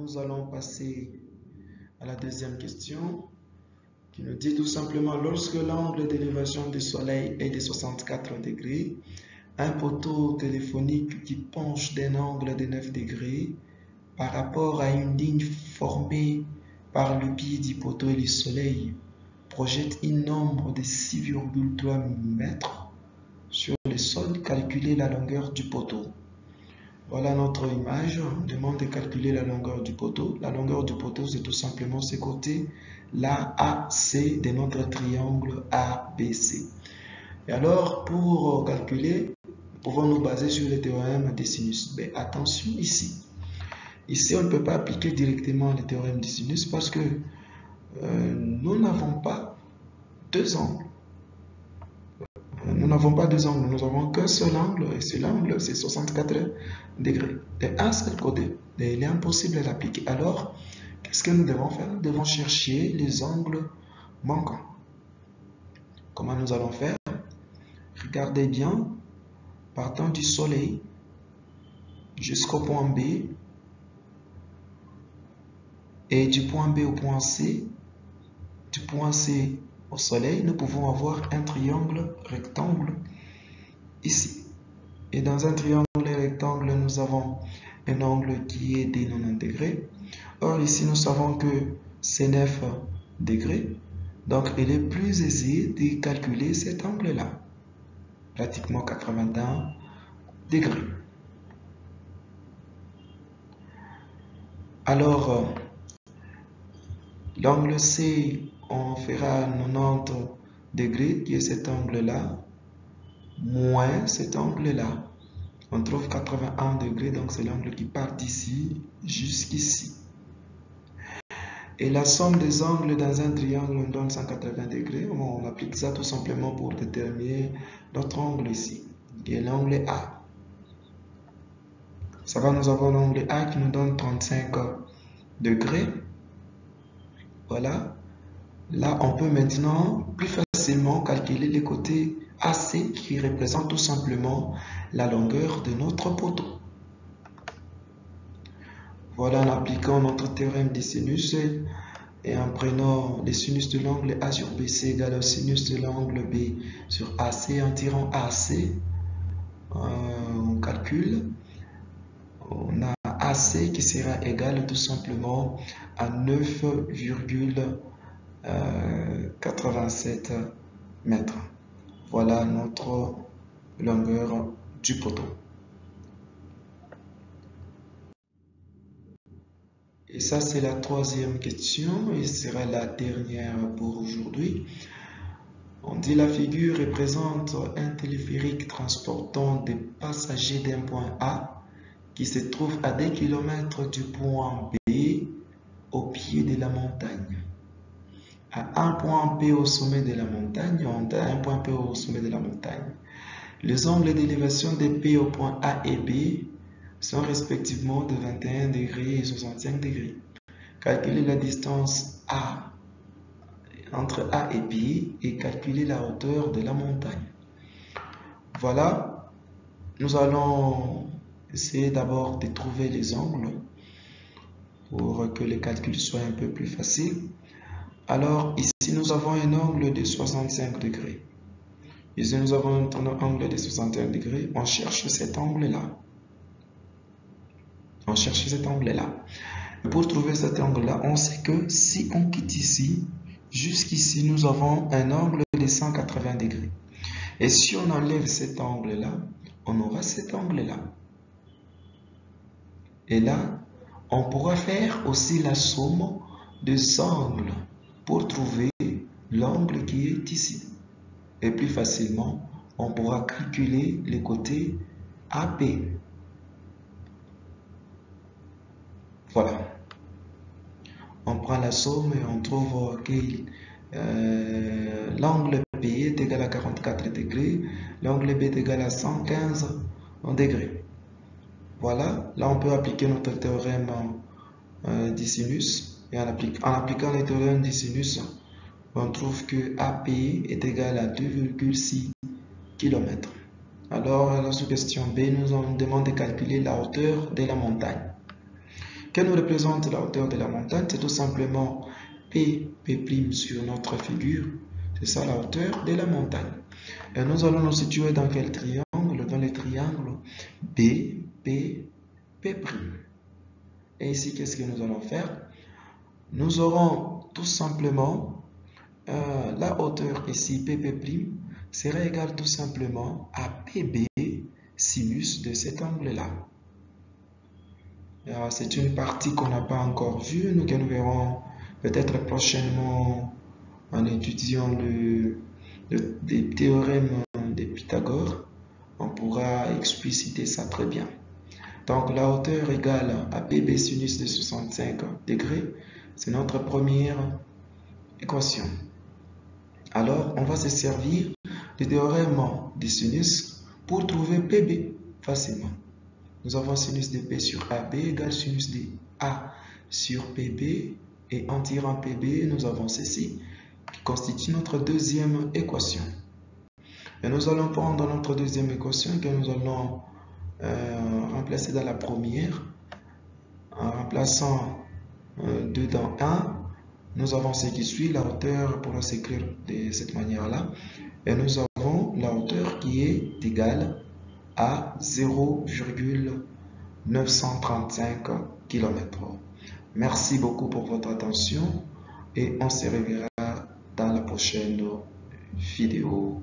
nous allons passer à la deuxième question qui nous dit tout simplement: lorsque l'angle d'élévation du Soleil est de 64 degrés, un poteau téléphonique qui penche d'un angle de 9 degrés par rapport à une ligne formée par le pied du poteau et le Soleil projette une ombre de 6,3 mètres sur le sol. Calculez la longueur du poteau. Voilà notre image. On demande de calculer la longueur du poteau. La longueur du poteau, c'est tout simplement ce côté, la AC de notre triangle ABC. Et alors, pour calculer, nous pouvons nous baser sur le théorème des sinus. Mais attention ici. Ici, on ne peut pas appliquer directement le théorème des sinus parce que nous n'avons pas deux angles. Nous n'avons pas deux angles, nous n'avons qu'un seul angle, et cet angle, c'est 64 degrés. Et un seul côté. Et il est impossible de l'appliquer. Alors, qu'est-ce que nous devons faire? Nous devons chercher les angles manquants. Comment nous allons faire? Regardez bien, partant du Soleil jusqu'au point B, et du point B au point C, du point C au Soleil, nous pouvons avoir un triangle rectangle ici. Et dans un triangle rectangle, nous avons un angle qui est de 90 degrés. Or, ici, nous savons que c'est 9 degrés. Donc, il est plus aisé de calculer cet angle-là. Pratiquement 81 degrés. Alors, l'angle C, on fera 90 degrés, qui est cet angle-là, moins cet angle-là. On trouve 81 degrés, donc c'est l'angle qui part d'ici jusqu'ici. Et la somme des angles dans un triangle nous donne 180 degrés. On applique ça tout simplement pour déterminer notre angle ici, qui est l'angle A. Ça va, nous avons l'angle A qui nous donne 35 degrés. Voilà. Là, on peut maintenant plus facilement calculer les côtés AC qui représentent tout simplement la longueur de notre poteau. Voilà, en appliquant notre théorème des sinus et en prenant les sinus de l'angle A sur BC égale au sinus de l'angle B sur AC, en tirant AC, on calcule, on a AC qui sera égal tout simplement à 9,87 mètres. Voilà notre longueur du poteau. Et ça, c'est la troisième question et sera la dernière pour aujourd'hui. On dit: la figure représente un téléphérique transportant des passagers d'un point A qui se trouve à 2 km du point B au pied de la montagne. À un point P au sommet de la montagne, les angles d'élévation de P au point A et B sont respectivement de 21 degrés et 65 degrés. Calculez la distance A entre A et B et calculez la hauteur de la montagne. Voilà, nous allons essayer d'abord de trouver les angles pour que les calculs soient un peu plus faciles. Alors, ici, nous avons un angle de 65 degrés. Ici, nous avons un angle de 61 degrés. On cherche cet angle-là. Pour trouver cet angle-là, on sait que si on quitte ici, jusqu'ici, nous avons un angle de 180 degrés. Et si on enlève cet angle-là, on aura cet angle-là. Et là, on pourra faire aussi la somme des angles pour trouver l'angle qui est ici. Et plus facilement, on pourra calculer les côtés AB. Voilà. On prend la somme et on trouve que l'angle B est égal à 44 degrés, l'angle B est égal à 115 degrés. Voilà, là on peut appliquer notre théorème des sinus. Et en appliquant le théorème des sinus, on trouve que AP est égal à 2,6 km. Alors, la sous-question B nous demande de calculer la hauteur de la montagne. Que nous représente la hauteur de la montagne? C'est tout simplement P sur notre figure. C'est ça la hauteur de la montagne. Et nous allons nous situer dans quel triangle? Dans le triangle B, P, P'. Et ici, qu'est-ce que nous allons faire? Nous aurons tout simplement la hauteur ici, PP' sera égale tout simplement à PB sinus de cet angle-là. C'est une partie qu'on n'a pas encore vue, que nous verrons peut-être prochainement en étudiant les théorèmes de Pythagore. On pourra expliciter ça très bien. Donc la hauteur égale à PB sinus de 65 degrés, c'est notre première équation. Alors on va se servir du théorème de sinus pour trouver PB facilement. Nous avons sinus de P sur AB égale sinus de A sur PB, et en tirant PB, nous avons ceci qui constitue notre deuxième équation. Et nous allons prendre notre deuxième équation que nous allons remplacer dans la première. En remplaçant 2 dans 1, nous avons ce qui suit. La hauteur pourra s'écrire de cette manière-là. Et nous avons la hauteur qui est égale à 0,935 km. Merci beaucoup pour votre attention et on se reverra dans la prochaine vidéo.